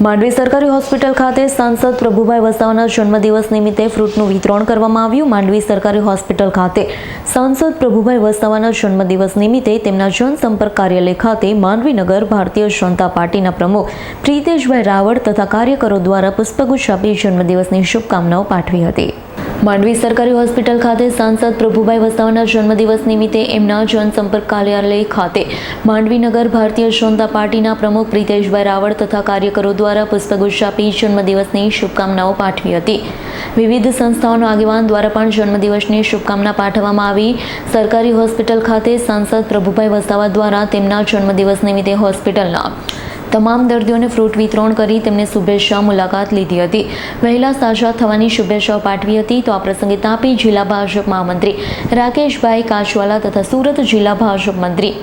માંડવી સરકારી હોસ્પિટલ ખાતે સાંસદ પ્રભુભાઈ વસાવાના જન્મદિવસ નિમિત્તે ફ્રૂટનું વિતરણ કરવામાં આવ્યું। માંડવી સરકારી હોસ્પિટલ ખાતે સાંસદ પ્રભુભાઈ વસાવાના જન્મદિવસ નિમિત્તે તેમના જનસંપર્ક કાર્યાલય ખાતે માંડવીનગર ભારતીય જનતા પાર્ટીના પ્રમુખ પ્રિતેશભાઈ રાવળ તથા કાર્યકરો દ્વારા પુષ્પગુચ્છ આપી જન્મદિવસની શુભકામનાઓ પાઠવી હતી। માંડવી સરકારી હોસ્પિટલ ખાતે સાંસદ પ્રભુભાઈ વસાવાના જન્મદિવસ નિમિત્તે એમના જનસંપર્ક કાર્યાલય ખાતે માંડવીનગર ભારતીય જનતા પાર્ટીના પ્રમુખ પ્રિતેશભાઈ રાવળ તથા કાર્યકરો દ્વારા પુષ્પગુચ્છ આપી જન્મદિવસની શુભકામનાઓ પાઠવી હતી। વિવિધ સંસ્થાઓના આગેવાન દ્વારા પણ જન્મદિવસની શુભકામના પાઠવવામાં આવી। સરકારી હોસ્પિટલ ખાતે સાંસદ પ્રભુભાઈ વસાવા દ્વારા તેમના જન્મદિવસ નિમિત્તે હોસ્પિટલના તમામ દર્દીઓને ફ્રૂટ વિતરણ કરી તેમને શુભેચ્છા મુલાકાત લીધી હતી। વહેલા સાજા થવાની શુભેચ્છાઓ પાઠવી હતી। તો આ પ્રસંગે તાપી જિલ્લા ભાજપ મહામંત્રી રાકેશભાઈ કાચવાલા તથા સુરત જિલ્લા ભાજપ મંત્રી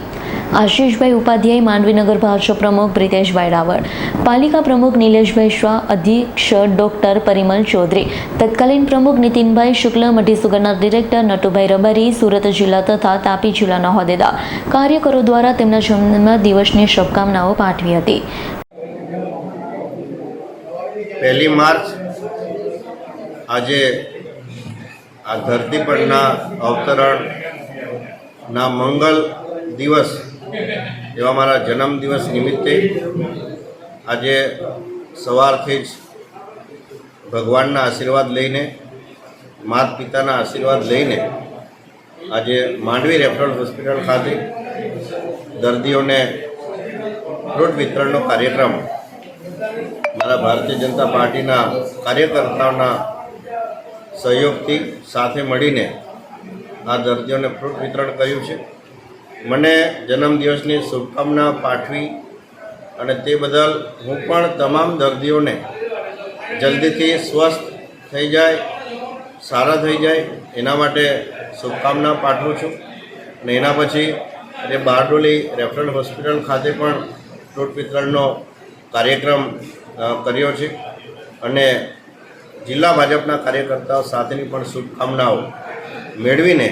આશીષભાઈ ઉપાધ્યાય, માંડવીનગર ભાજપ પ્રમુખ પ્રિતેશભાઈ રાવળ, પાલિકા પ્રમુખ નિલેશભાઈ શાહ, અધ્યક્ષ ડોક્ટર પરિમલ ચૌધરી, તત્કાલીન પ્રમુખ નીતિનભાઈ શુક્લ, મઢી સુગરના ડિરેક્ટર નટુભાઈ રબારી, સુરત જિલ્લા તથા તાપી જિલ્લાના હોદ્દેદાર કાર્યકરો દ્વારા તેમના જન્મદિવસની શુભકામનાઓ પાઠવી હતી। 1 માર્ચ આજે આ ધરતી પરના અવતરણના મંગલ દિવસ એવા મારા જન્મદિવસ નિમિત્તે આજે સવારથી જ ભગવાનના આશીર્વાદ લઈને, માતા પિતાના આશીર્વાદ લઈને આજે માંડવી રેફરલ હોસ્પિટલ ખાતે દર્દીઓને ફ્રૂટ વિતરણનો કાર્યક્રમ મારા ભારતીય જનતા પાર્ટીના કાર્યકર્તાઓના સહયોગથી સાથે મળીને આ દર્દીઓને ફ્રૂટ વિતરણ કર્યું છે। મને જન્મદિવસની શુભકામના પાઠવી અને તે બદલ હું પણ તમામ દર્દીઓને જલ્દીથી સ્વસ્થ થઈ જાય, સારા થઈ જાય એના માટે શુભકામના પાઠવું છું। અને એના પછી એ બારડોલી રેફરલ હોસ્પિટલ ખાતે પણ ફ્રૂટ વિતરણનો કાર્યક્રમ કર્યો છે અને જિલ્લા ભાજપના કાર્યકર્તાઓ સાથેની પણ શુભકામનાઓ મેળવીને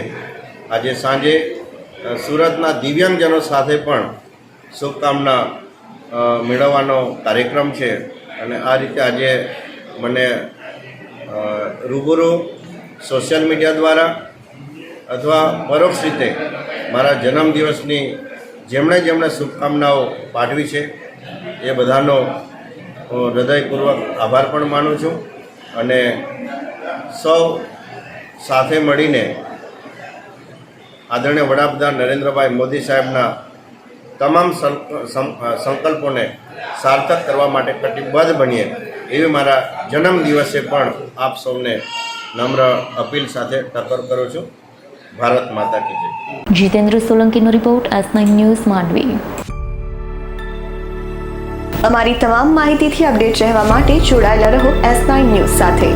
આજે સાંજે સુરતના દિવ્યાંગજનો સાથે પણ શુભકામના મેળવવાનો કાર્યક્રમ છે। અને આ રીતે આજે મને રૂબરૂ સોશિયલ મીડિયા દ્વારા અથવા પરોક્ષ રીતે મારા જન્મદિવસની જેમણે શુભકામનાઓ પાઠવી છે એ બધાનો હૃદયપૂર્વક આભાર પણ માનું છું। અને સૌ સાથે મળીને આદરણીય વડાપ્રધાન નરેન્દ્રભાઈ મોદી સાહેબના તમામ સંકલ્પોને સાર્થક કરવા માટે કટિબદ્ધ બનીએ એવી મારા જન્મદિવસે પણ આપ સૌને નમ્ર અપીલ સાથે ટકોર કરું છું। ભારત માતા કી જય। જીતેન્દ્ર સોલંકીનો રિપોર્ટ, S9 ન્યૂઝ, માંડવી। અમારી તમામ માહિતીથી અપડેટ રહેવા માટે જોડાયેલા રહો S9 ન્યૂઝ સાથે।